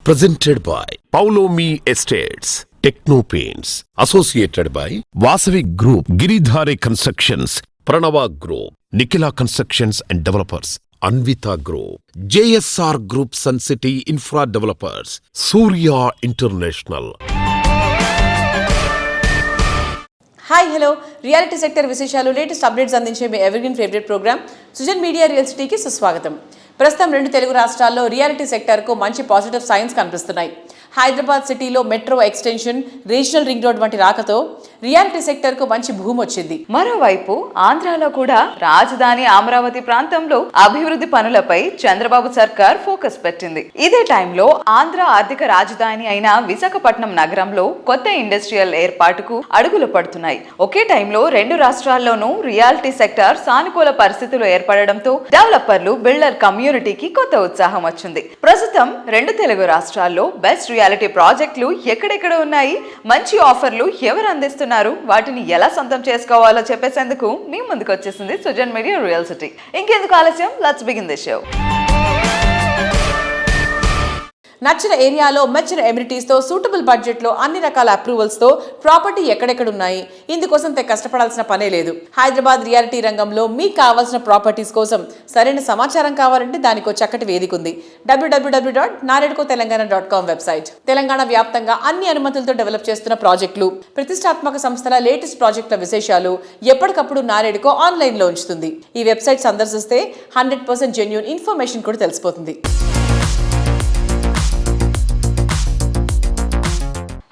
Presented by Paulomi Estates, Techno Paints, associated by Vasavi Group, Giridhare Constructions, Pranava Group, Nikhila Constructions and Developers, Anvita Group, JSR Group, Sun City Infra Developers, Surya International. Hi hello reality sector విశేషాలు latest updates అందించే మీ evergreen favourite program Sujan media real సిటీకి సుస్వాగతం. ప్రస్తుతం 2 తెలుగు రాష్ట్రాల్లో reality సెక్టర్కు మంచి positive science కనిపిస్తున్నాయి. హైదరాబాద్ సిటీలో metro extension, regional ring road వంటి రాకతో రియాలిటీ సెక్టర్కు మంచి భూమి వచ్చింది. మరోవైపు ఆంధ్రాలో కూడా రాజధాని అమరావతి ప్రాంతంలో అభివృద్ధి పనులపై చంద్రబాబు సర్కార్ ఫోకస్ పెట్టింది. ఇదే టైంలో ఆంధ్ర ఆర్థిక రాజధాని అయిన విశాఖపట్నం నగరంలో కొత్త ఇండస్ట్రియల్ ఏర్పాటుకు అడుగులు పడుతున్నాయి. ఒకే టైంలో 2 రాష్ట్రాల్లోనూ రియాలిటీ సెక్టర్ సానుకూల పరిస్థితులు ఏర్పడడంతో డెవలపర్లు, బిల్డర్ కమ్యూనిటీకి కొత్త ఉత్సాహం వచ్చింది. ప్రస్తుతం 2 తెలుగు రాష్ట్రాల్లో బెస్ట్ రియాలిటీ ప్రాజెక్టులు ఎక్కడెక్కడ ఉన్నాయి, మంచి ఆఫర్లు ఎవరు అందిస్తున్నారు, వాటిని ఎలా సొంతం చేసుకోవాలో చెప్పేసేందుకు మీ ముందుకు వచ్చేసింది సుజన్ మీడియా రియల్ సిటీ. ఇంకెందుకు ఆలస్యం, లెట్స్ బిగిన్ ది షో. నచ్చిన ఏరియాలో మెచ్చిన ఎమ్యూనిటీస్తో సూటబుల్ బడ్జెట్లో అన్ని రకాల అప్రూవల్స్తో ప్రాపర్టీ ఎక్కడెక్కడ ఉన్నాయి, ఇందుకోసం కష్టపడాల్సిన పనే లేదు. హైదరాబాద్ రియాలిటీ రంగంలో మీకు కావాల్సిన ప్రాపర్టీస్ కోసం సరైన సమాచారం కావాలంటే దానికి చక్కటి వేదిక ఉంది. www.naredcotelangaana.com website. తెలంగాణ వ్యాప్తంగా అన్ని అనుమతులతో డెవలప్ చేస్తున్న ప్రాజెక్టులు, ప్రతిష్టాత్మక సంస్థల లేటెస్ట్ ప్రాజెక్టుల విశేషాలు ఎప్పటికప్పుడు నారేడ్కో ఆన్లైన్లో ఉంచుతుంది. ఈ వెబ్సైట్ సందర్శిస్తే 100% జెన్యూన్ ఇన్ఫర్మేషన్ కూడా తెలిసిపోతుంది.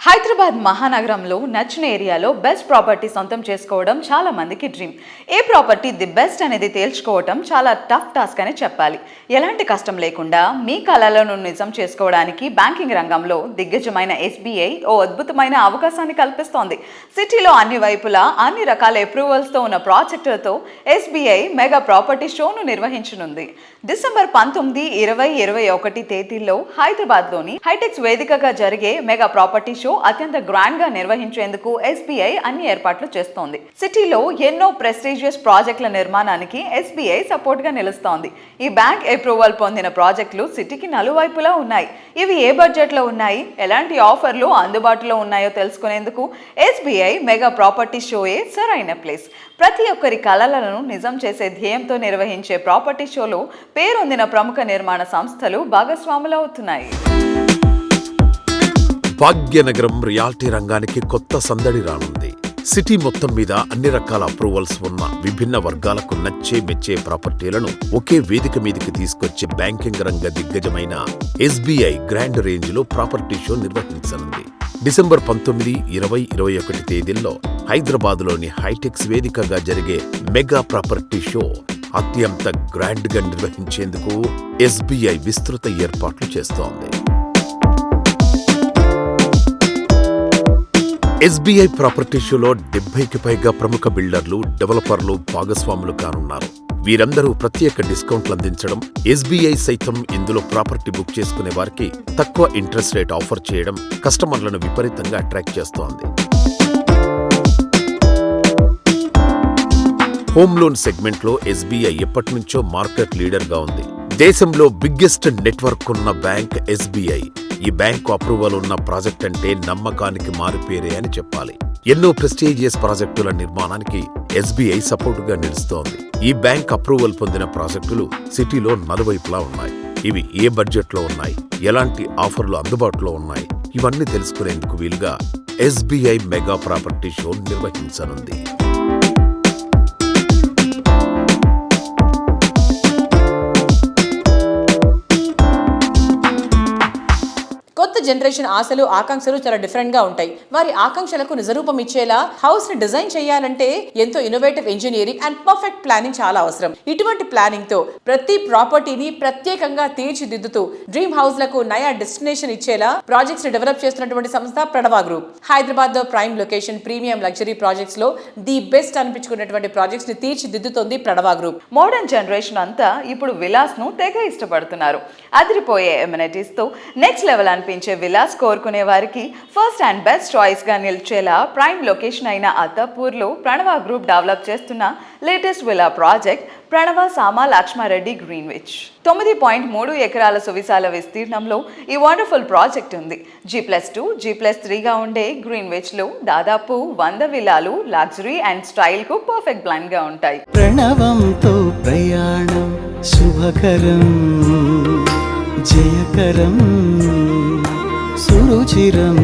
హైదరాబాద్ మహానగరంలో నచ్చిన ఏరియాలో బెస్ట్ ప్రాపర్టీ సొంతం చేసుకోవడం చాలా మందికి dream. A property the best అనేది తేల్చుకోవడం చాలా టఫ్ టాస్క్ అని చెప్పాలి. ఎలాంటి కష్టం లేకుండా మీ కలలను నిజం చేసుకోవడానికి బ్యాంకింగ్ రంగంలో దిగ్గజమైన SBI ఓ అద్భుతమైన అవకాశాన్ని కల్పిస్తోంది. సిటీలో అన్ని వైపులా అన్ని రకాల అప్రూవల్స్తో ఉన్న ప్రాజెక్టులతో SBI మెగా ప్రాపర్టీ షోను నిర్వహించనుంది. డిసెంబర్ 19, 20, 21 తేదీల్లో హైదరాబాద్లోని హైటెక్స్ వేదికగా జరిగే మెగా ప్రాపర్టీ షో అత్యంత గ్రాండ్ గా నిర్వహించేందుకు SBI అన్ని ఏర్పాట్లు చేస్తోంది. సిటీలో ఎన్నో ప్రెస్టీజియస్ ప్రాజెక్టుల నిర్మాణానికి SBI సపోర్ట్ గా నిలుస్తోంది. ఈ బ్యాంక్ అప్రూవల్ పొందిన ప్రాజెక్టులు సిటీకి నలువైపులా ఉన్నాయి. ఇవి ఏ బడ్జెట్ లో ఉన్నాయి, ఎలాంటి ఆఫర్లు అందుబాటులో ఉన్నాయో తెలుసుకునేందుకు SBI మెగా ప్రాపర్టీ షోయే సరైన ప్లేస్. ప్రతి ఒక్కరి కలలను నిజం చేసే ధ్యేయంతో నిర్వహించే ప్రాపర్టీ షోలో పేరొందిన ప్రముఖ నిర్మాణ సంస్థలు భాగస్వాములు అవుతున్నాయి. భాగ్యనగరం రియాలిటీ రంగానికి కొత్త సందడి రానుంది. సిటీ మొత్తం మీద అన్ని రకాల అప్రూవల్స్ ఉన్న విభిన్న వర్గాలకు నచ్చే మెచ్చే ప్రాపర్టీలను ఒకే వేదిక మీదకి తీసుకొచ్చే బ్యాంకింగ్ రంగ దిగ్గజమైన SBI గ్రాండ్ రేంజ్ లో ప్రాపర్టీ షో నిర్వహించనుంది. డిసెంబర్ 19, 20, 21 తేదీల్లో హైదరాబాద్లోని హైటెక్స్ వేదికగా జరిగే మెగా ప్రాపర్టీ షో అత్యంత గ్రాండ్ గా నిర్వహించేందుకు SBI విస్తృత ఏర్పాట్లు చేస్తోంది. SBI ప్రాపర్టీ షోలో 70కి పైగా ప్రముఖ బిల్డర్లు, డెవలపర్లు భాగస్వాములు కానున్నారు. వీరందరూ ప్రత్యేక డిస్కౌంట్లు అందించడం, SBI సైతం ఇందులో ప్రాపర్టీ బుక్ చేసుకునే వారికి తక్కువ ఇంట్రెస్ట్ రేట్ ఆఫర్ చేయడం కస్టమర్లను విపరీతంగా అట్రాక్ట్ చేస్తోంది. హోమ్ లోన్ సెగ్మెంట్లో SBI ఎప్పటి నుంచో మార్కెట్ లీడర్ గా ఉంది. దేశంలో బిగ్గెస్ట్ నెట్వర్క్ ఉన్న బ్యాంక్ SBI. ఈ బ్యాంకు అప్రూవల్ ఉన్న ప్రాజెక్ట్ అంటే నమ్మకానికి మారిపేరే అని చెప్పాలి. ఎన్నో ప్రెస్టీజియస్ ప్రాజెక్టుల నిర్మాణానికి SBI సపోర్టుగా నిలుస్తోంది. ఈ బ్యాంక్ అప్రూవల్ పొందిన ప్రాజెక్టులు సిటీలో నలువైపులా ఉన్నాయి. ఇవి ఏ బడ్జెట్లో ఉన్నాయి, ఎలాంటి ఆఫర్లు అందుబాటులో ఉన్నాయి, ఇవన్నీ తెలుసుకునేందుకు వీలుగా SBI మెగా ప్రాపర్టీ షో నిర్వహించనుంది. కొత్త జనరేషన్ ఆశలు, ఆకాంక్షలు చాలా డిఫరెంట్ గా ఉంటాయి. వారి ఆకాంక్షలకు నిజరూపం ఇచ్చేలా హౌస్ ని డిజైన్ చేయాలంటే ఎంతో innovative engineering and perfect planning చాలా అవసరం. ఇటువంటి ప్లానింగ్ తో ప్రతి ప్రాపర్టీని ప్రత్యేకంగా తీర్చిదిద్దుతూ డ్రీమ్ హౌస్ లకు నయా డెస్టినేషన్ ఇచ్చేలా ప్రాజెక్ట్స్ ని డెవలప్ చేస్తున్నటువంటి సంస్థ ప్రణవ గ్రూప్. హైదరాబాద్ లో prime location, premium luxury projects లో ది బెస్ట్ అనిపించుకున్నటువంటి ప్రాజెక్ట్స్ ని తీర్చిదిద్దుతోంది ప్రణవ గ్రూప్. మోడర్న్ జనరేషన్ అంతా ఇప్పుడు విలాస్ ను తెగ ఇష్టపడుతున్నారు. అదిరిపోయే ఎమ్యూనిటీస్ తో నెక్స్ట్ లెవెల్ అనిపించే విలాస్ కోరుకునే వారికి ఫస్ట్ అండ్ బెస్ట్ చాయిస్ గా నిలిచేలా ప్రైమ్ లొకేషన్ అయిన అత్తాపూర్లో ప్రణవ గ్రూప్ డెవలప్ చేస్తున్న లేటెస్ట్ విలా ప్రాజెక్ట్ ప్రణవ సామ లక్ష్మారెడ్డి గ్రీన్విచ్. 9.3 ఎకరాల సువిశాల విస్తీర్ణంలో ఈ వండర్ఫుల్ ప్రాజెక్ట్ ఉంది. G+2, G+3గా ఉండే గ్రీన్విచ్లో దాదాపు 100 విల్లాలు లగ్జరీ అండ్ స్టైల్కు పర్ఫెక్ట్ బ్లెండ్గా ఉంటాయి. ప్రణవంతో ప్రయాణం శుభకరం జయకరం సురుచిరం.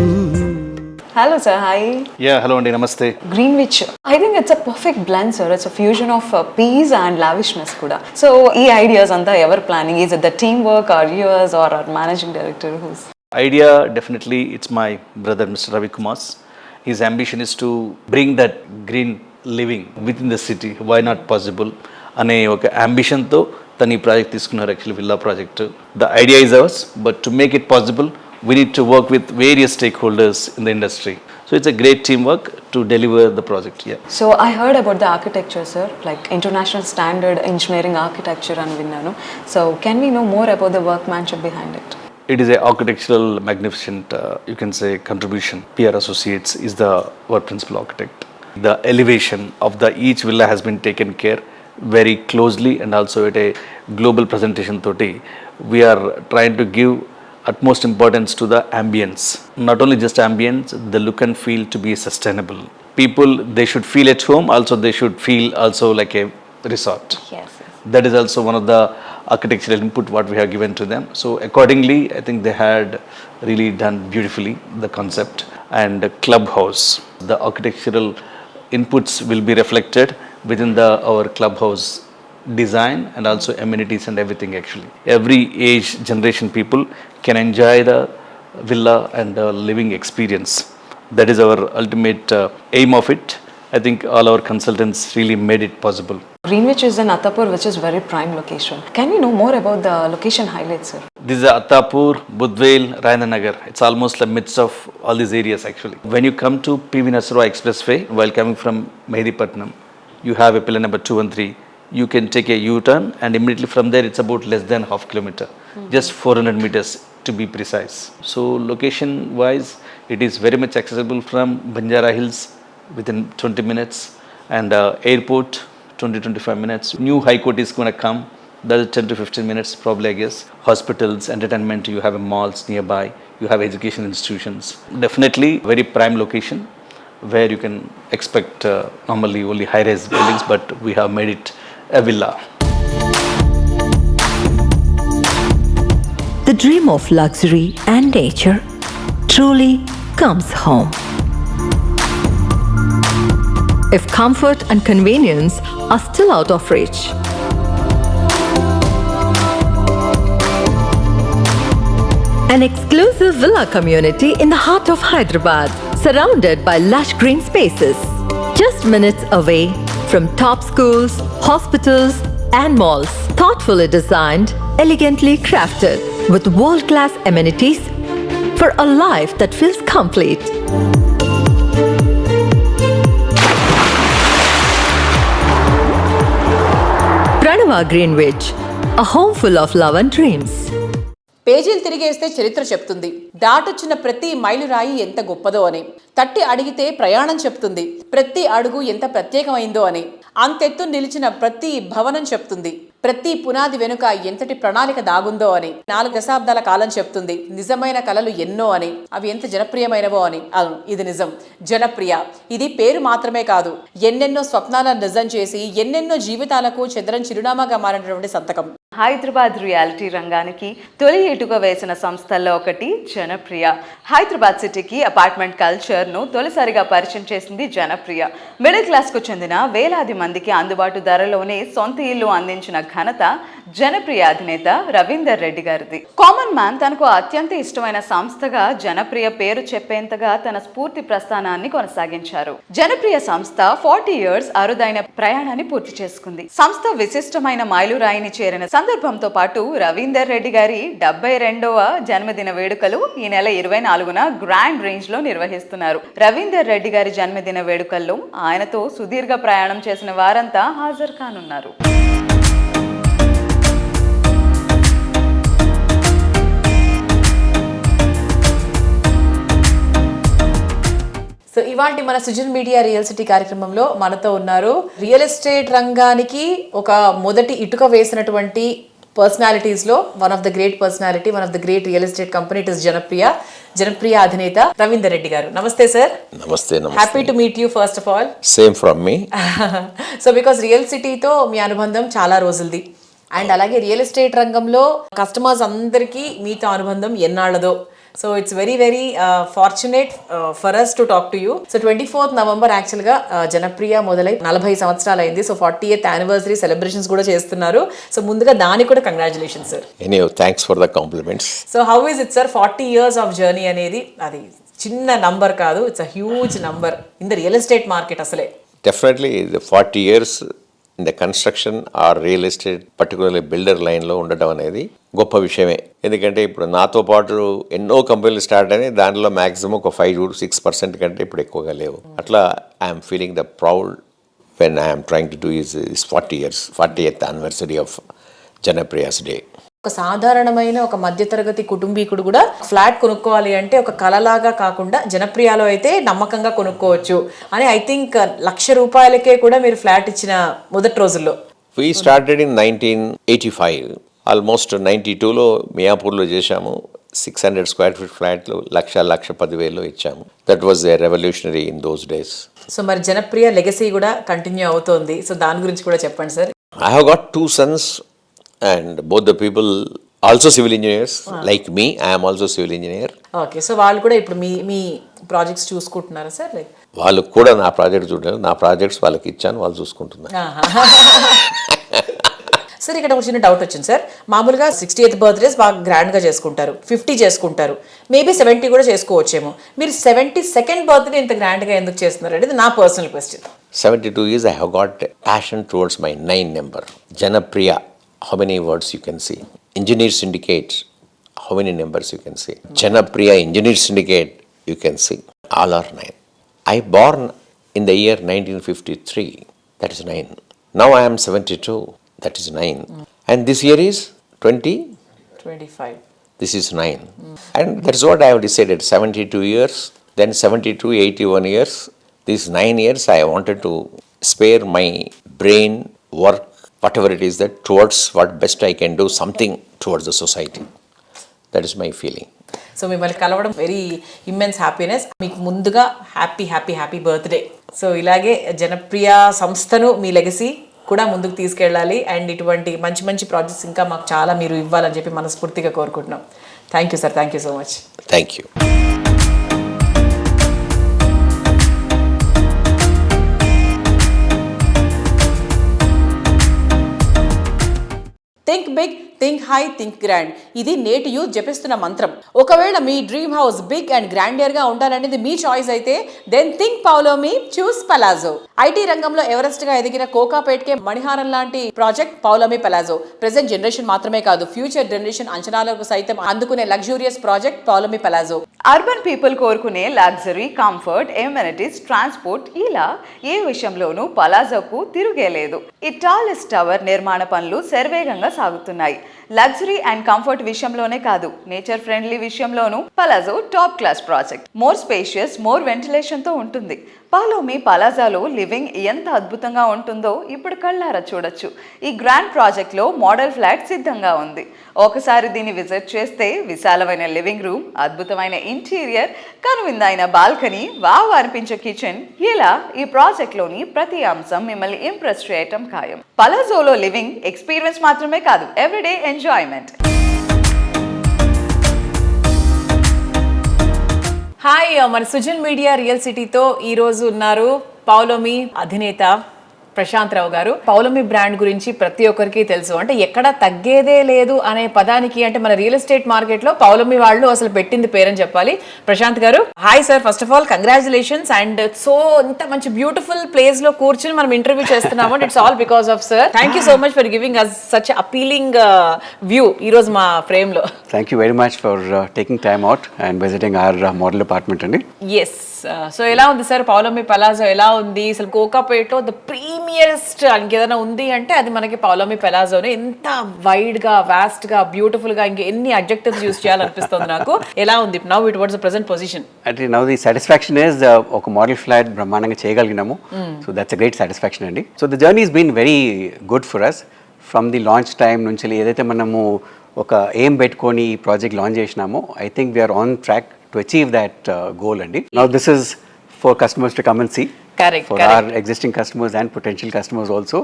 Hello sir, hi. Yeah, hello Andy, namaste. Greenwich, I think it's a perfect blend sir. It's a fusion of peace and lavishness kuda. So, ee ideas anta ever planning? Is it the teamwork or yours or our managing director who's? Idea, definitely it's my brother Mr. Ravi Kumar's. His ambition is to bring that green living within the city. Why not possible? అనే ఒక అంబిషన్తో తను ఈ project తీసుకున్నారు, actually villa project. The idea is ours, but to make it possible we need to work with various stakeholders in the industry. So it's a great teamwork to deliver the project. Yeah. So I heard about the architecture sir, like international standard engineering architecture and vinnanu. So can we know more about the workmanship behind it? It is a architectural magnificent, you can say, contribution. PR Associates is the work principal architect. The elevation of the each villa has been taken care very closely, and also at a global presentation toti we are trying to give utmost importance to the ambience. Not only just ambience, the look and feel to be sustainable. People, they should feel at home, also they should feel also like a resort. Yes. That is also one of the architectural input what we have given to them. So accordingly, I think they had really done beautifully the concept. And the clubhouse, the architectural inputs will be reflected within our clubhouse design and also amenities and everything. Actually every age generation people can enjoy the villa and the living experience. That is our ultimate aim of it. I think all our consultants really made it possible. Greenwich is in Attapur, which is very prime location. Can we know more about the location highlights sir? This is Attapur, Budvel, Rayanagar. It's almost the midst of all these areas actually. When you come to PV Nasarwa Expressway while coming from Mehedipatnam, you have a pillar number 2 and 3. You can take a U-turn and immediately from there it's about less than half kilometer, just 400 meters to be precise. So location wise it is very much accessible from Banjara Hills within 20 minutes, and airport 20-25 minutes. New high court is going to come, that is 10 to 15 minutes probably, I guess. Hospitals, entertainment, you have malls nearby, you have education institutions. Definitely very prime location where you can expect normally only high-rise buildings, but we have made it a villa. The dream of luxury and nature truly comes home. If comfort and convenience are still out of reach, an exclusive villa community in the heart of Hyderabad, surrounded by lush green spaces, just minutes away from top schools, hospitals, and malls. Thoughtfully designed, elegantly crafted, with world-class amenities for a life that feels complete. Pranava Greenwich, a home full of love and dreams. పేజీలు తిరిగేస్తే చరిత్ర చెప్తుంది. దాటొచ్చిన ప్రతి మైలురాయి ఎంత గొప్పదో అని, తట్టి అడిగితే ప్రయాణం చెప్తుంది. ప్రతి అడుగు ఎంత ప్రత్యేకమైందో అని, అంతెత్తు నిలిచిన ప్రతి భవనం చెప్తుంది. ప్రతి పునాది వెనుక ఎంతటి ప్రణాళిక దాగుందో అని. 4 దశాబ్దాల కాలం చెప్తుంది. నిజమైన కలలు ఎన్నో అని, అవి ఎంత జనప్రియమైనవో అని. అవును, ఇది నిజం, జనప్రియ. ఇది పేరు మాత్రమే కాదు, ఎన్నెన్నో స్వప్నాలను నిజం చేసి ఎన్నెన్నో జీవితాలకు చంద్రన్ చిరునామాగా మారినటువంటి సంతకం. హైదరాబాద్ రియాలిటీ రంగానికి తొలి ఇటుక వేసిన సంస్థల్లో ఒకటి జనప్రియ. హైదరాబాద్ సిటీకి అపార్ట్మెంట్ కల్చర్ను తొలిసారిగా పరిచయం చేసింది జనప్రియ. మిడిల్ క్లాస్కు చెందిన వేలాది మందికి అందుబాటు ధరలోనే సొంత ఇల్లు అందించిన ఘనత జనప్రియ అధినేత రవీందర్ రెడ్డి గారిది. కామన్ మ్యాన్ తనకు అత్యంత ఇష్టమైన సంస్థగా జనప్రియ పేరు చెప్పేంతగా తన స్ఫూర్తి ప్రస్థానాన్ని కొనసాగించారు. జనప్రియ సంస్థ 40 years అరుదైన ప్రయాణాన్ని పూర్తి చేసుకుంది. సంస్థ విశిష్టమైన మైలురాయిని చేరిన సందర్భంతో పాటు రవీందర్ రెడ్డి గారి 72వ జన్మదిన వేడుకలు ఈ నెల 24న గ్రాండ్ రేంజ్ లో నిర్వహిస్తున్నారు. రవీందర్ రెడ్డి గారి జన్మదిన వేడుకల్లో ఆయనతో సుదీర్ఘ ప్రయాణం చేసిన వారంతా హాజరు కానున్నారు. సో ఇవాళ మన సుజన్ మీడియా రియల్ సిటీ కార్యక్రమంలో మనతో ఉన్నారు రియల్ ఎస్టేట్ రంగానికి ఒక మొదటి ఇటుక వేసినటువంటి పర్సనాలిటీస్ లో one of the great personality, one of the great real estate company it is Janapriya అధినేత రవీందర్ రెడ్డి గారు. నమస్తే సార్. నమస్తే. Happy to meet you first of all. Same from me. So because real సిటీతో మీ అనుబంధం చాలా రోజులది అండ్ అలాగే రియల్ ఎస్టేట్ రంగంలో కస్టమర్స్ అందరికీ మీతో అనుబంధం ఎన్నాళ్ళదో. So it's very very fortunate for us to talk to you. So 24th November యాక్చువల్గా జనప్రియ మొదలై 40 సంవత్సరాలు అయింది. సో 40th anniversary సెలబ్రేషన్స్ కూడా చేస్తున్నారు. సో ముందుగా దానికి కూడా congratulations sir. Thanks for the compliments. So how is it sir 40 years of journey అనేది అది చిన్న నంబర్ కాదు, it's a huge number in the real estate market. అసలే definitely 40 years in the construction or real estate particularly builder లైన్లో ఉండటం అనేది గొప్ప విషయమే. ఎందుకంటే ఇప్పుడు నాతో పాటు ఎన్నో కంపెనీలు స్టార్ట్ అయినాయి, దాంట్లో మ్యాక్సిమం ఒక 5-6% కంటే ఇప్పుడు ఎక్కువగా లేవు. అట్లా I'm feeling the proud when I'm trying to do is 40 years 40th anniversary of జనప్రియాస్ డే. ఒక సాధారణమైన ఒక మధ్యతరగతి కుటుంబీకుడు కూడా ఫ్లాట్ కొనుక్కోవాలి అంటే ఒక కలలాగా కాకుండా జనప్రియాలో అయితే నమ్మకంగా కొనుక్కోవచ్చు అని ఐ థింక్ ₹1,00,000 కూడా మీరు ఫ్లాట్ ఇచ్చిన మొదటి రోజుల్లో. We started in 1985. ఆల్మోస్ట్ 92లో మియాపూర్లో చేశాము. 600 square feet ఫ్లాట్లు 1,10,000 ఇచ్చాము. That was a revolutionary in those days. So మరి జనప్రియ లెగసీ కూడా కంటిన్యూ అవుతోంది. సో దాని గురించి కూడా చెప్పండి sir. I have got 2 sons and both the people also civil engineers like me. I am also civil engineer. Okay. So వాళ్ళు కూడా ఇప్పుడు మీ ప్రాజెక్ట్స్ చూసుకుంటున్నారా సార్? లైక్ వాళ్ళు కూడా నా ప్రాజెక్ట్ చూడారు, నా ప్రాజెక్ట్స్ వాళ్ళకి ఇచ్చాను, వాళ్ళు చూసుకుంటున్నారు. సార్ ఇక్కడ ఒక చిన్న డౌట్ వచ్చింది సార్. మామూలుగా 60th birthdays బాగా గ్రాండ్గా చేసుకుంటారు, 50 చేసుకుంటారు, మేబీ 70 కూడా చేసుకోవచ్చేమో. మీరు 72nd birthday ఇంత గ్రాండ్గా ఎందుకు చేస్తున్నారు అనేది నా personal question. 72 years I have got passion towards my 9 number. Janapriya, how many words you can see? Engineer Syndicate, how many numbers you can see? Janapriya Engineer Syndicate, you can see. All are 9. I born in the year 1953, that is 9. Now I am 72, that is 9. And this year is 25. This is 9. And that's what I have decided, 72 years, then 72, 81 years. These 9 years I wanted to spare my brain, work, whatever it is, that towards what best I can do something towards the society. That is my feeling. So మిమ్మల్ని కలవడం very immense happiness. మీకు ముందుగా happy birthday. So ఇలాగే జనప్రియ సంస్థను మీ legacy కూడా ముందుకు తీసుకెళ్ళాలి and ఇటువంటి మంచి మంచి ప్రాజెక్ట్స్ ఇంకా మాకు చాలా మీరు ఇవ్వాలని చెప్పి మనస్ఫూర్తిగా కోరుకుంటున్నాం. Thank you sir. Thank you so much. Thank you. Think big, think high, think grand. ఇది నేటి యూత్ జపిస్తున్న మంత్రం. ఒకవేళ మీ dream house big and grandeur గా ఉండాలనేది మీ చాయిస్ అయితే then think Paulomi, choose Palazzo. IT రంగంలో ఎవరెస్ట్ గా ఎదిగిన కోకాపేట్కే మణిహారం లాంటి project Paulomi Palazzo. Present generation మాత్రమే కాదు, ఫ్యూచర్ జనరేషన్ అంచనాలకు సైతం అందుకునే luxurious project Paulomi Palazzo. Urban people కోరుకునే లగ్జరీ, కంఫర్ట్, ఎమ్యూనిటీస్, ట్రాన్స్పోర్ట్ ఇలా ఏ విషయంలోనూ పలాజోకు తిరుగేలేదు. ఈ టాలెస్ట్ టవర్ నిర్మాణ పనులు శరవేగంగా సాగుతున్నాయి. లగ్జరీ అండ్ కంఫర్ట్ విషయంలోనే కాదు, నేచర్ ఫ్రెండ్లీ విషయంలోనూ palazzo top class project. More spacious, more ventilation తో ఉంటుంది. పౌలోమి పలాజాలో లివింగ్ ఎంత అద్భుతంగా ఉంటుందో ఇప్పుడు కళ్ళారా చూడొచ్చు. ఈ గ్రాండ్ ప్రాజెక్ట్ లో మోడల్ ఫ్లాట్ సిద్ధంగా ఉంది. ఒకసారి దీన్ని విజిట్ చేస్తే విశాలమైన లివింగ్ రూమ్, అద్భుతమైన ఇంటీరియర్, కనువిందైన బాల్కనీ, వావ్ అనిపించే కిచెన్, ఇలా ఈ ప్రాజెక్ట్ లోని ప్రతి అంశం మిమ్మల్ని ఇంప్రెస్ చేయటం ఖాయం. పలాజోలో లివింగ్ ఎక్స్పీరియన్స్ మాత్రమే కాదు, ఎవ్రీడే ఎంజాయ్మెంట్. హాయ్, మన సుజన్ మీడియా రియల్ సిటీతో ఈరోజు ఉన్నారు పౌలోమి అధినేత ప్రశాంత్ రావు గారు. పౌలోమి బ్రాండ్ గురించి ప్రతి ఒక్కరికి తెలుసు. అంటే ఎక్కడ తగ్గేదే లేదు అనే పదానికి అంటే మన రియల్ ఎస్టేట్ మార్కెట్ లో పౌలోమి వాళ్ళు అసలు పెట్టింది పేరని చెప్పాలి. ప్రశాంత్ గారు, hi sir. First of all congratulations. And so ఇంత మంచి బ్యూటిఫుల్ ప్లేస్ లో కూర్చుని మనం ఇంటర్వ్యూ చేస్తున్నాము. It's all because of sir. Thank you so much for giving us such appealing view ఈ రోజు మా ఫ్రేమ్ లో. Thank you very much for taking time out and visiting our model department. Yes. So ఎలా ఉంది sir Paulomi palazzo ఎలా ఉంది అసలు కోకాపేటలో the ప్రీమియరెస్ట్ ఇంకేదైనా ఉంది అంటే అది మనకి పౌలమి పెలాజోనే. ఎంత వైడ్ గా వాస్ట్ గా బ్యూటిఫుల్ గా ఇంకా ఎన్ని అడ్జెక్టివ్స్ యూస్ చేయాలనిపిస్తుంది నాకు. ఎలా ఉంది now it what's the present position? అంటే నౌ ది సాటిస్ఫాక్షన్ ఇస్ ఒక మోడల్ ఫ్లాట్ బ్రహ్మాండంగా చేయగలిగినాము. So that's a great satisfaction అండి. So the journey is been very good for us from the launch time నుంచి. ఏదైతే మనము ఒక ఎయిమ్ పెట్టుకొని ఈ ప్రాజెక్ట్ లాంచ్ చేసినామో I think we are on track to achieve that goal అండి. Now this is for customers to come and see. Correct, For correct. our existing customers and potential customers also,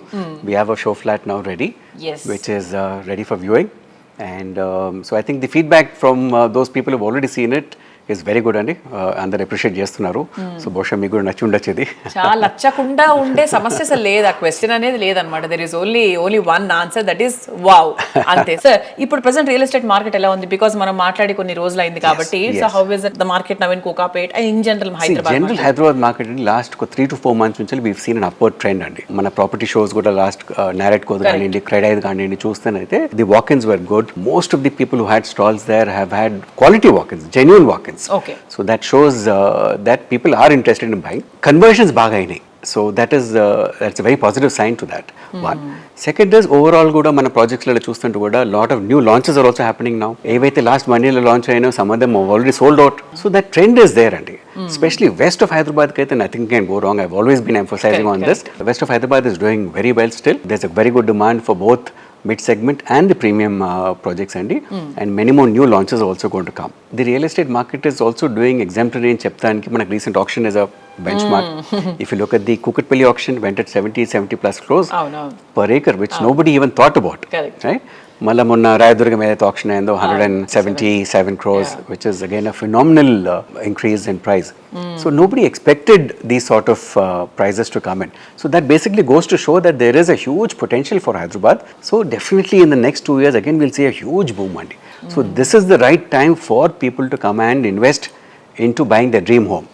we have a show flat now ready, Yes. which is ready for viewing. And so I think the feedback from those people who've already seen it is very good అండి. అందరు appreciate చేస్తున్నారు. So బహుశా మీకు కూడా నచ్చి ఉండొచ్చు ఇది. చాలా నచ్చకుండా ఉండే సమస్య అసలు లేదు, ఆ క్వశ్చన్ అనేది లేదనమాట. There is only one answer, that is wow అంతే. సార్ ఇప్పుడు ప్రెసెంట్ రియల్ ఎస్టేట్ మార్కెట్ ఎలా ఉంది? బికాస్ మనం మాట్లాడి కొన్ని రోజులు అయింది కాబట్టి. So how is the market now in Kokapet and in general Hyderabad market last 3 to 4 months నుంచి we've seen an upward trend అండి. మన ప్రాపర్టీ షోస్ కూడా లాస్ట్ నారెట్ కోడ్ కానివ్వండి, క్రెడైడ్ కానివ్వండి చూస్తేనైతే the వాక్-ఇన్స్ were good. Most of the people who had stalls there have had quality walk-ins, genuine walk-ins. Okay. So that shows that people are interested in buying. Conversions baga ainayi. So that's a very positive sign to that. One. Second is overall kuda mana projects la chustunte kuda lot of new launches are also happening now. Evaithe last 1 year lo launch ayino some of them have already sold out. So that trend is there andi. Especially west of Hyderabad kaithe nothing can go wrong. I've always been emphasizing on this. West of Hyderabad is doing very well still. There's a very good demand for both mid segment and the premium projects and many more new launches are also going to come. The real estate market is also doing exemplary in cheptaniki. Manaku recent auction is a benchmark. If you look at the Kukatpalli auction, went at 70 plus crores per acre, which nobody even thought about. Correct. Right? మళ్ళీ మొన్న రాయదుర్గం ఏదైతే option అయిందో 177 crores, which is again a phenomenal increase in price. So nobody expected these sort of prices to come in. So that basically goes to show that there is a huge potential for Hyderabad. So definitely in the next 2 years again we'll see a huge boom andi. So this is the right time for people to come and invest into buying their dream home.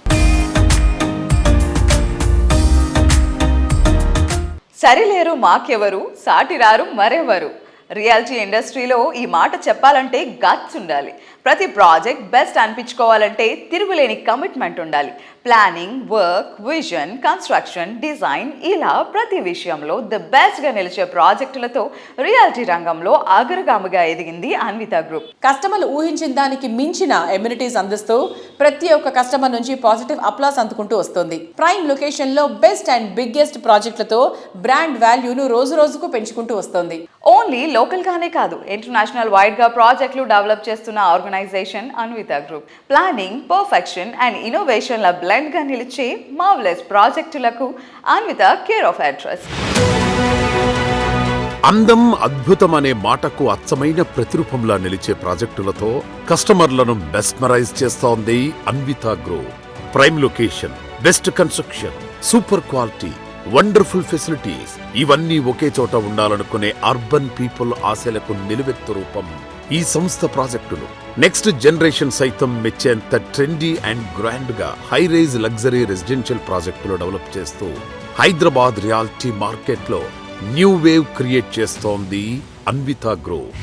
Sarileru మాకెవరు, సాటిరారు మరెవరు. Reality ఇండస్ట్రీలో ఈ మాట చెప్పాలంటే guts ఉండాలి. ప్రతి project best అనిపించుకోవాలంటే తిరుగులేని commitment ఉండాలి. Planning, work, vision, construction, design ఇలా ప్రతి విషయంలో ది బెస్ట్గా నిలిచే ప్రాజెక్టులతో రియాలిటీ రంగంలో అగ్రగామిగా ఎదిగింది అన్విత గ్రూప్. కస్టమర్లు ఊహించిన దానికి మించిన ఎమ్యూనిటీస్ అందిస్తూ ప్రతి ఒక్క కస్టమర్ నుంచి పాజిటివ్ అప్లాస్ అందుకుంటూ వస్తుంది. ప్రైమ్ లొకేషన్ లో బెస్ట్ అండ్ బిగ్గెస్ట్ ప్రాజెక్టులతో బ్రాండ్ వాల్యూను రోజు రోజుకు పెంచుకుంటూ వస్తుంది. ఓన్లీ లోకల్ గానే కాదు, ఇంటర్నేషనల్ వైడ్ గా ప్రాజెక్టులు డెవలప్ చేస్తున్న organisation Anvita group. Planning, perfection and ఇన్నోవేషన్ల బ్లెండ్ గా నిలిచే మార్వెలస్ ప్రాజెక్టులకు అన్విత కేర్ ఆఫ్ అడ్రస్. అందం అద్భుతం అనే మాటకు అచ్చమైన ప్రతిరూపంలా నిలిచే ప్రాజెక్టులతో కస్టమర్లను మెస్మరైజ్ చేస్తోంది Anvita group. Prime location, best construction, super quality, wonderful facilities ఇవన్నీ ఒకే చోట ఉండాలనుకునే అర్బన్ పీపుల్ ఆశలకు నిలువెత్తు రూపం ఈ సంస్థ ప్రాజెక్టులు. నెక్స్ట్ జనరేషన్ సైతం మెచ్చేంత ట్రెండీ అండ్ గ్రాండ్ గా హై రైజ్ లగ్జరీ రెసిడెన్షియల్ ప్రాజెక్టులు డెవలప్ చేస్తూ హైదరాబాద్ రియాలిటీ మార్కెట్ లో న్యూ వేవ్ క్రియేట్ చేస్తోంది Anvita group.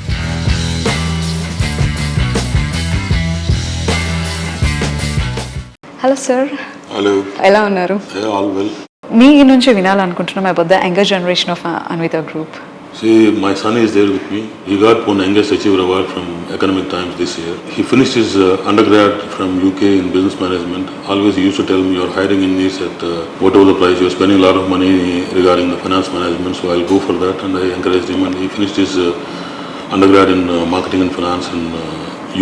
Hello sir. Hello, ఎలా ఉన్నారు? All well. మీ నుంచి వినాలనుకుంటున్నాం about the younger generation of Anvita group. See, my son is there with me. He got one Youngest Achiever Award from Economic Times this year. He finished his undergrad from UK in business management. Always he used to tell me, you're hiring in this at whatever the price, you're spending a lot of money regarding the finance management, so I'll go for that. And I encouraged him, and he finished his undergrad in marketing and finance in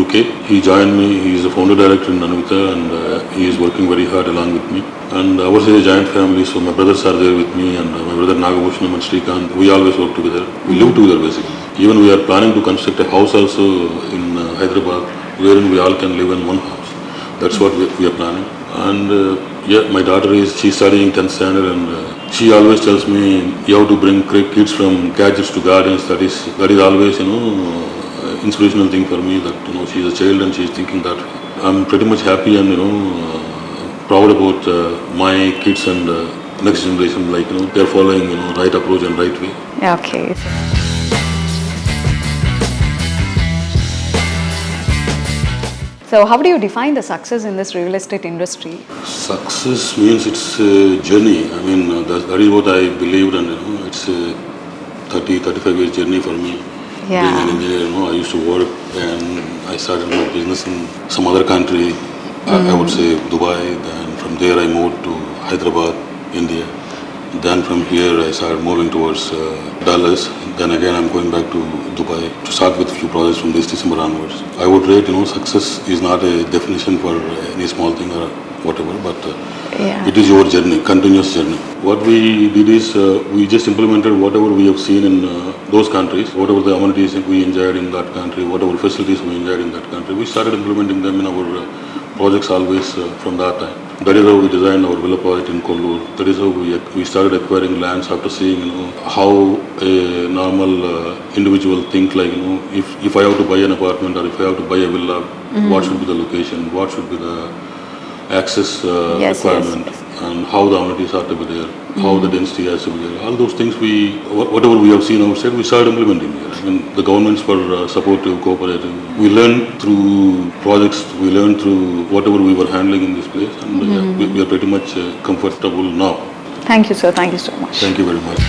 UK. He joined me. He is the founder director in Anvita, and he is working very hard along with me. And ours is a giant family, so my brothers are there with me, and my brother Nagabhushanam and Srikanth. We always work together. We live together basically. Even we are planning to construct a house also in Hyderabad, wherein we all can live in one house. That's what we are planning. And yeah, my daughter she's studying 10th standard, and she always tells me you have to bring kids from gadgets to gardens. That is always inspirational thing for me, that she's a child and she's thinking that. I'm pretty much happy and proud about my kids and next generation, like they're following right approach and right way. Okay. So how do you define the success in this real estate industry? Success means it's a journey. I mean, that is what I believed, and it's a 35 years journey for me. Yeah. Being an engineer, I used to work and I started my business in some other country. I would say Dubai. Then from there I moved to Hyderabad, India. Then from here I started moving towards Dallas. Then again I'm going back to Dubai to start with few projects from this December onwards. I would rate, success is not a definition for any small thing or whatever, but it is your journey, continuous journey. What we did is we just implemented whatever we have seen in those countries, whatever the amenities we enjoyed in that country, whatever facilities we enjoyed in that country. We started implementing them in our projects always from that time. That is how we designed our villa project in Kollur. That is how we started acquiring lands after seeing how a normal individual think, like if I have to buy an apartment or if I have to buy a villa, what should be the location, what should be the access requirement, and how the amenities are to be there, how the density has to be there. All those things whatever we have seen outside, we started implementing here. I mean, the governments were supportive, cooperative. We learned through projects, we learned through whatever we were handling in this place, and we are pretty much comfortable now. Thank you, sir. Thank you so much. Thank you very much.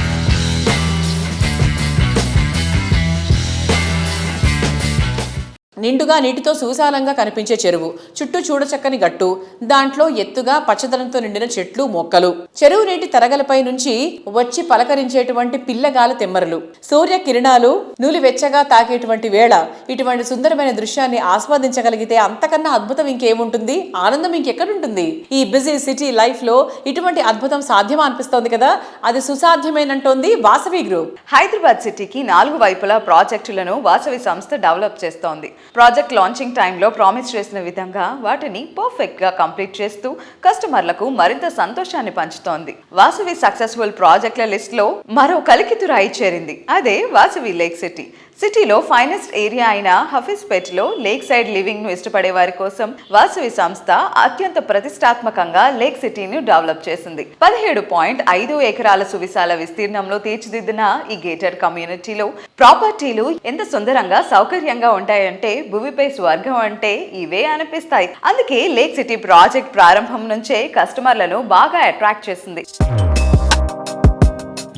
నిండుగా నీటితో సువిశాలంగా కనిపించే చెరువు, చుట్టూ చూడచక్కని గట్టు, దాంట్లో ఎత్తుగా పచ్చదనంతో నిండిన చెట్లు, మొక్కలు, చెరువు నీటి తరగలపై నుంచి వచ్చి పలకరించేటువంటి పిల్లగాల తెమ్మరలు, సూర్య కిరణాలు నూలివెచ్చగా తాకేటువంటి వేళ ఇటువంటి సుందరమైన దృశ్యాన్ని ఆస్వాదించగలిగితే అంతకన్నా అద్భుతం ఇంకేముంటుంది, ఆనందం ఇంకెక్కడుంటుంది? ఈ బిజీ సిటీ లైఫ్ లో ఇటువంటి అద్భుతం సాధ్యమా అనిపిస్తోంది కదా, అది సుసాధ్యమేనంటోంది వాసవి గ్రూప్. హైదరాబాద్ సిటీకి 4 వైపులా ప్రాజెక్టులను వాసవి సంస్థ డెవలప్ చేస్తోంది. ప్రాజెక్ట్ లాంచింగ్ టైంలో ప్రామిస్ చేసిన విధంగా వాటిని పర్ఫెక్ట్ గా కంప్లీట్ చేస్తూ కస్టమర్లకు మరింత సంతోషాన్ని పంచుతోంది. వాసవి సక్సెస్ఫుల్ ప్రాజెక్టుల లిస్ట్ లో మరో కలికితురాయి చేరింది. అదే వాసవి లేక్ సిటీ. సిటీలో ఫైనెస్ట్ ఏరియా అయిన హఫీజ్పేటలో లేక్ సైడ్ లివింగ్ ను ఇష్టపడే వారి కోసం వాసవి సంస్థ అత్యంత ప్రతిష్టాత్మకంగా లేక్ సిటీని డెవలప్ చేసింది. 17.5 ఎకరాల సువిశాల విస్తీర్ణంలో తీర్చిదిద్దిన ఈ గేటెడ్ కమ్యూనిటీలో ప్రాపర్టీలు ఎంత సుందరంగా సౌకర్యంగా ఉంటాయంటే భూమిపై స్వర్గం అంటే ఇవే అనిపిస్తాయి. అందుకే లేక్ సిటీ ప్రాజెక్ట్ ప్రారంభం నుంచే కస్టమర్లను బాగా అట్రాక్ట్ చేసింది.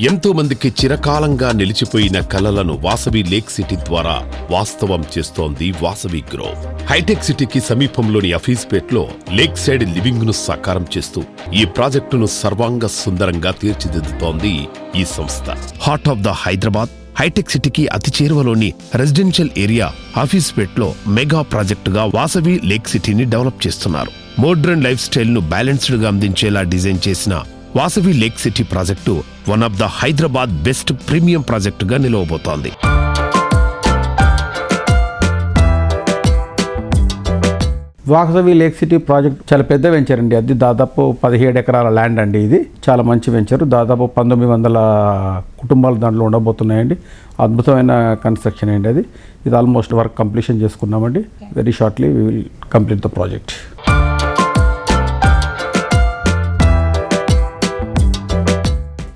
ఎంతో మందికి చిరకాలంగా నిలిచిపోయిన కలలను వాసవి లేక్ సిటీ ద్వారా వాస్తవం చేస్తోంది వాసవి గ్రూప్. హైటెక్ సిటీకి సమీపంలోని హఫీజ్పేట్లో లేక్ సైడ్ లివింగ్ ను సాకారం చేస్తూ ఈ ప్రాజెక్టును సర్వాంగ సుందరంగా తీర్చిదిద్దుతోంది ఈ సంస్థ. Heart of the Hyderabad hitech సిటీకి అతి చేరువలోని రెసిడెన్షియల్ ఏరియా హఫీజ్పేట్లో మెగా ప్రాజెక్టుగా వాసవి లేక్ సిటీని డెవలప్ చేస్తున్నారు. మోడ్రన్ లైఫ్ స్టైల్ ను బ్యాలెన్స్డ్ గా అందించేలా డిజైన్ చేసిన Vasavi lake city project one of the Hyderabad best premium ప్రాజెక్టుగా నిలవబోతోంది. వాసవి లేక్ సిటీ ప్రాజెక్ట్ చాలా పెద్ద వెంచర్ అండి. అది దాదాపు 17 ఎకరాల ల్యాండ్ అండి. ఇది చాలా మంచి వెంచర్. దాదాపు 1900 కుటుంబాలు దాంట్లో ఉండబోతున్నాయండి. అద్భుతమైన కన్స్ట్రక్షన్ అండి అది. ఇది ఆల్మోస్ట్ వర్క్ కంప్లీషన్ చేసుకున్నామండి. Very shortly we will complete the project.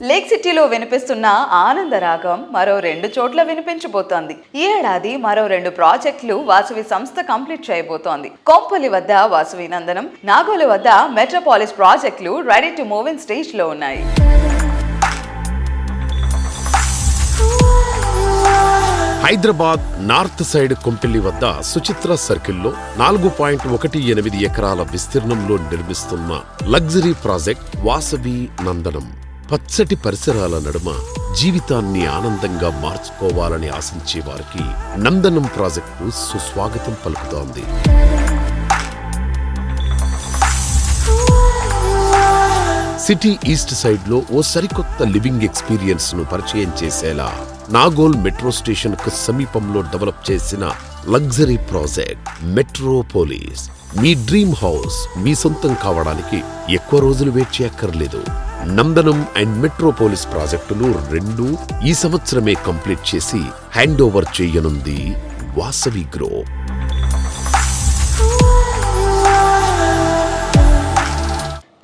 Lake సిటీలో వినిపిస్తున్న ఆనంద రాగం మరో 2 చోట్ల వినిపించబోతోంది. ఈ ఏడాది మరో 2 ప్రాజెక్టులు వాసవి సంస్థ కంప్లీట్ చేయబోతోంది. కొంపల్లి వద్ద వాసవి నందనం, నాగోలు వద్ద మెట్రోపాలిస్ ప్రాజెక్టులు ready to move in stage లో ఉన్నాయి. హైదరాబాద్ నార్త్ సైడ్ కొంపెల్లి వద్ద సుచిత్ర సర్కిల్లో 4.18 ఎకరాల విస్తీర్ణంలో నిర్మిస్తున్న లగ్జరీ ప్రాజెక్ట్ వాసవి నందనం. పచ్చటి పరిసరాల నడుమ జీవితాన్ని ఆనందంగా మార్చుకోవాలని ఆశించే వారికి నందనం ప్రాజెక్టు సుస్వాగతం పలుకుతోంది. సిటీ ఈస్ట్ సైడ్ లో ఓ సరికొత్త లివింగ్ ఎక్స్పీరియన్స్ ను పరిచయం చేసేలా నాగోల్ మెట్రో స్టేషన్ కు సమీపంలో డెవలప్ చేసిన లగ్జరీ ప్రాజెక్ట్ మెట్రోపోలిస్. మీ డ్రీమ్ హౌస్ మీ సొంతం కావడానికి ఎక్కువ రోజులు వెయిట్ చేయక్కర్లేదు. నందనం అండ్ మెట్రోపోలిస్ ప్రాజెక్టులు 2 ఈ సంవత్సరమే కంప్లీట్ చేసి హ్యాండ్ ఓవర్ చేయనుంది వాసవి గ్రూప్.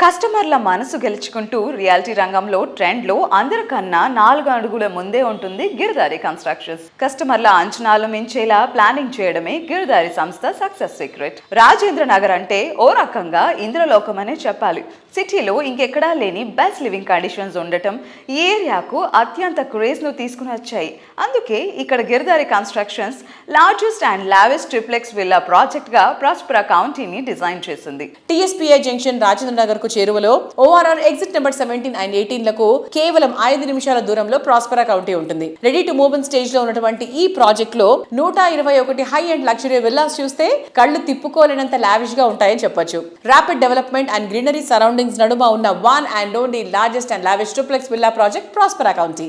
కస్టమర్ల మనసు గెలుచుకుంటూ రియాలిటీ రంగంలో ట్రెండ్లో అందరికన్నా 4 అడుగుల ముందే ఉంటుంది గిరిదారి కన్స్ట్రక్షన్స్. కస్టమర్ల అంచనాలు మించేలా ప్లానింగ్ చేయడమే గిరిదారి సంస్థ సక్సెస్ సీక్రెట్. రాజేంద్ర నగర్ అంటే ఓ రకంగా ఇంద్రలోకమనే చెప్పాలి. సిటీలో ఇంకెక్కడా లేని బెస్ట్ లివింగ్ కండిషన్స్ ఉండటం ఈ ఏరియాకు అత్యంత క్రేజ్ను తీసుకుని వచ్చాయి. అందుకే ఇక్కడ Giridhari constructions largest and lowest triplex villa ప్రాజెక్ట్గా ప్రాస్పరా కౌంటీని డిజైన్ చేసింది. టీఎస్పీఐ జంక్షన్ రాజేంద్ర నగర్ కు చేరువలో ఓఆర్ఆర్ ఎగ్జిట్ నెంబర్ 17 అండ్ 18 లకు కేవలం 5 నిమిషాల దూరంలో ప్రాస్పరా కౌంటీ ఉంటుంది. Ready to move in stage లో ఉన్నటువంటి ఈ ప్రాజెక్ట్ లో 121 హై అండ్ లగ్జరీ విల్లాస్ చూస్తే కళ్ళు తిప్పుకోలేనంత లావిష్ గా ఉంటాయని చెప్పొచ్చు. Rapid development and greenery surroundings నడుమ ఉన్న one and only largest and lavish triplex villa project Prospera county.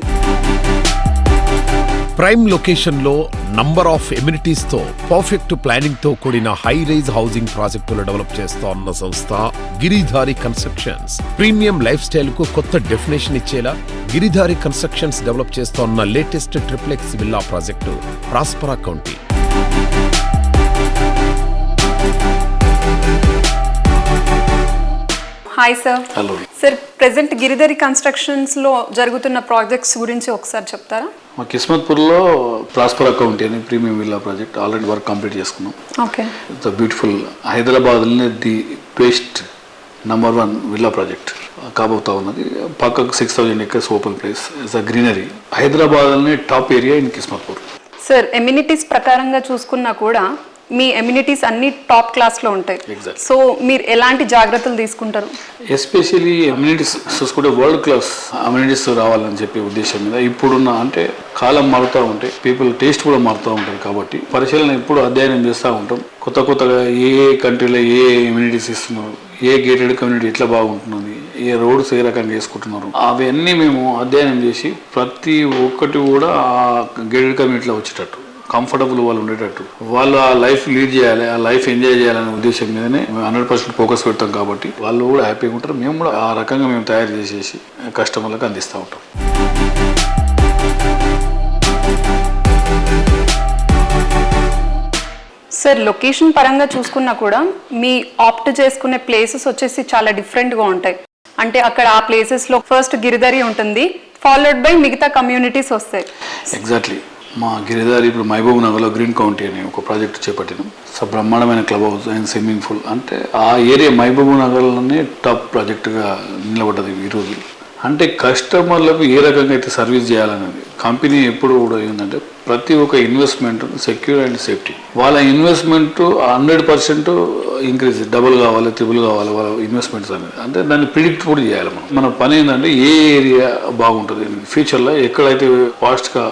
Prime location లో నంబర్ ఆఫ్ ఎమ్యూనిటీస్ తో పర్ఫెక్ట్ ప్లానింగ్ తో కూడిన హై రైజ్ హౌసింగ్ ప్రాజెక్టులు డెవలప్ చేస్తోన్న సంస్థ Giridhari constructions. Premium lifestyle కు కొత్త డెఫినేషన్ ఇచ్చేలా గిరిధారి కన్స్ట్రక్షన్స్ డెవలప్ చేస్తోన్న latest triplex villa project Prospera county. Hi sir. Hello sir, present Giridhari కన్స్ట్రక్షన్స్లో జరుగుతున్న ప్రాజెక్ట్స్ గురించి ఒకసారి చెప్తారా? మా కిస్మత్పూర్లో ప్రాస్పరా కౌంటీ అని premium villa project already work complete చేసుకున్నాం. ఓకే. It's beautiful. హైదరాబాద్లోనే the best number 1 villa project కాబోతా ఉన్నది. పక్కకు 6000 acres open place. It's a greenery. హైదరాబాద్లోనే టాప్ ఏరియా ఇన్ కిస్మత్పూర్. సార్, ఎమ్యూనిటీస్ ప్రకారంగా చూసుకున్నా కూడా మీ ఎమ్యూనిటీస్ అన్ని టాప్ క్లాస్లో ఉంటాయి. సో మీరు ఎలాంటి జాగ్రత్తలు తీసుకుంటారు? ఎస్పెషల్లీ అమ్యూనిటీస్ చూసుకుంటే వరల్డ్ క్లాస్ అమ్యూనిటీస్ రావాలని చెప్పే ఉద్దేశం మీద ఇప్పుడున్న అంటే కాలం మారుతూ ఉంటాయి, పీపుల్ టేస్ట్ కూడా మారుతూ ఉంటుంది. కాబట్టి పరిశీలన ఎప్పుడు అధ్యయనం చేస్తూ ఉంటాం. కొత్తగా ఏ కంట్రీలో ఏ ఇమ్యూనిటీస్ ఇస్తున్నారు, ఏ గేటెడ్ కమ్యూనిటీ ఎట్లా బాగుంటున్నది, ఏ రోడ్స్ ఏ రకంగా వేసుకుంటున్నారు, అవన్నీ మేము అధ్యయనం చేసి ప్రతి ఒక్కటి కూడా ఆ గేటెడ్ కమ్యూనిటీలో వచ్చేటట్టు కంఫర్టబుల్ వాళ్ళు ఉండేటట్టు వాళ్ళు ఆ లైఫ్ లీడ్ చేయాలి, ఆ లైఫ్ ఎంజాయ్ చేయాలనే ఉద్దేశం మీదనే 100% ఫోకస్ పెడతాం. కాబట్టి వాళ్ళు కూడా హ్యాపీగా ఉంటారు, మేము కూడా ఆ రకంగా మేము తయారు చేసేసి కస్టమర్లకు అందిస్తూ ఉంటాం. సార్, లొకేషన్ పరంగా చూసుకున్నా కూడా మీ ఆప్ట్ చేసుకునే ప్లేసెస్ వచ్చేసి చాలా డిఫరెంట్గా ఉంటాయి. అంటే అక్కడ ఆ ప్లేసెస్లో ఫస్ట్ గిరిధరి ఉంటుంది, ఫాలోడ్ బై మిగతా కమ్యూనిటీస్ వస్తాయి. ఎగ్జాక్ట్లీ. మా గిరిదారి ఇప్పుడు మహబూబ్ నగర్లో గ్రీన్ కౌంటీ అని ఒక ప్రాజెక్ట్ చేపట్టినాం. సో బ్రహ్మాండమైన club house and swimming pool. అంటే ఆ ఏరియా మహబూబ్ నగర్లోనే టాప్ ప్రాజెక్టుగా నిలబడ్డది ఈరోజు. అంటే కస్టమర్లకు ఏ రకంగా అయితే సర్వీస్ చేయాలనేది కంపెనీ ఎప్పుడు కూడా ఏంటంటే ప్రతి ఒక్క ఇన్వెస్ట్మెంట్ సెక్యూర్ అండ్ సేఫ్టీ. వాళ్ళ ఇన్వెస్ట్మెంట్ 100% ఇంక్రీజ్, డబుల్ కావాలి, ట్రిపుల్ కావాలి వాళ్ళ ఇన్వెస్ట్మెంట్స్ అనేది. అంటే దాన్ని ప్రిడిక్ట్ కూడా చేయాలి. మన పని ఏంటంటే ఏ ఏరియా బాగుంటుంది ఫ్యూచర్లో, ఎక్కడైతే ఫాస్ట్గా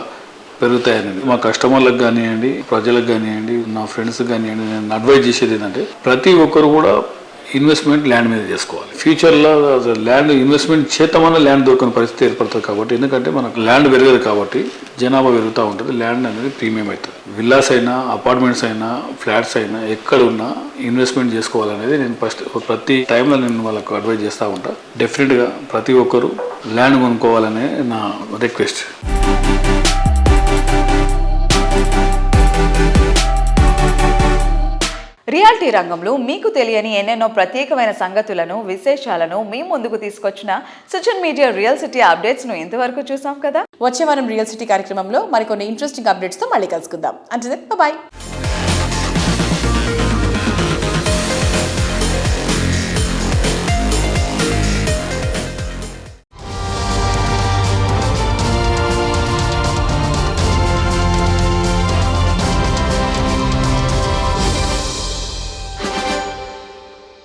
పెరుగుతాయనేది మా కస్టమర్లకు కానివ్వండి, ప్రజలకు కానివ్వండి, నా ఫ్రెండ్స్కి కానివ్వండి, నేను అడ్వైజ్ చేసేది ఏంటంటే ప్రతి ఒక్కరు కూడా ఇన్వెస్ట్మెంట్ ల్యాండ్ మీద చేసుకోవాలి. ఫ్యూచర్లో ల్యాండ్ ఇన్వెస్ట్మెంట్ చేతమన్నా ల్యాండ్ దొరకని పరిస్థితి ఏర్పడుతుంది. కాబట్టి ఎందుకంటే మనకు ల్యాండ్ పెరగదు కాబట్టి జనాభా పెరుగుతూ ఉంటుంది, ల్యాండ్ అనేది ప్రీమియం అవుతుంది. విల్లాస్ అయినా, అపార్ట్మెంట్స్ అయినా, ఫ్లాట్స్ అయినా ఎక్కడున్నా ఇన్వెస్ట్మెంట్ చేసుకోవాలనేది నేను ఫస్ట్ ప్రతి టైంలో నేను వాళ్ళకు అడ్వైజ్ చేస్తూ ఉంటాను. డెఫినెట్గా ప్రతి ఒక్కరు ల్యాండ్ కొనుక్కోవాలనే నా రిక్వెస్ట్. రియాలిటీ రంగంలో మీకు తెలియని ఎన్నెన్నో ప్రత్యేకమైన సంగతులను, విశేషాలను మీ ముందుకు తీసుకొచ్చిన సుజన్ మీడియా రియల్ సిటీ అప్డేట్స్ను ఇంతవరకు చూసాం కదా. వచ్చే వారం రియల్ సిటీ కార్యక్రమంలో మరికొన్ని ఇంట్రెస్టింగ్ అప్డేట్స్ తో మళ్ళీ కలుసుకుందాం. అంటే బాయ్.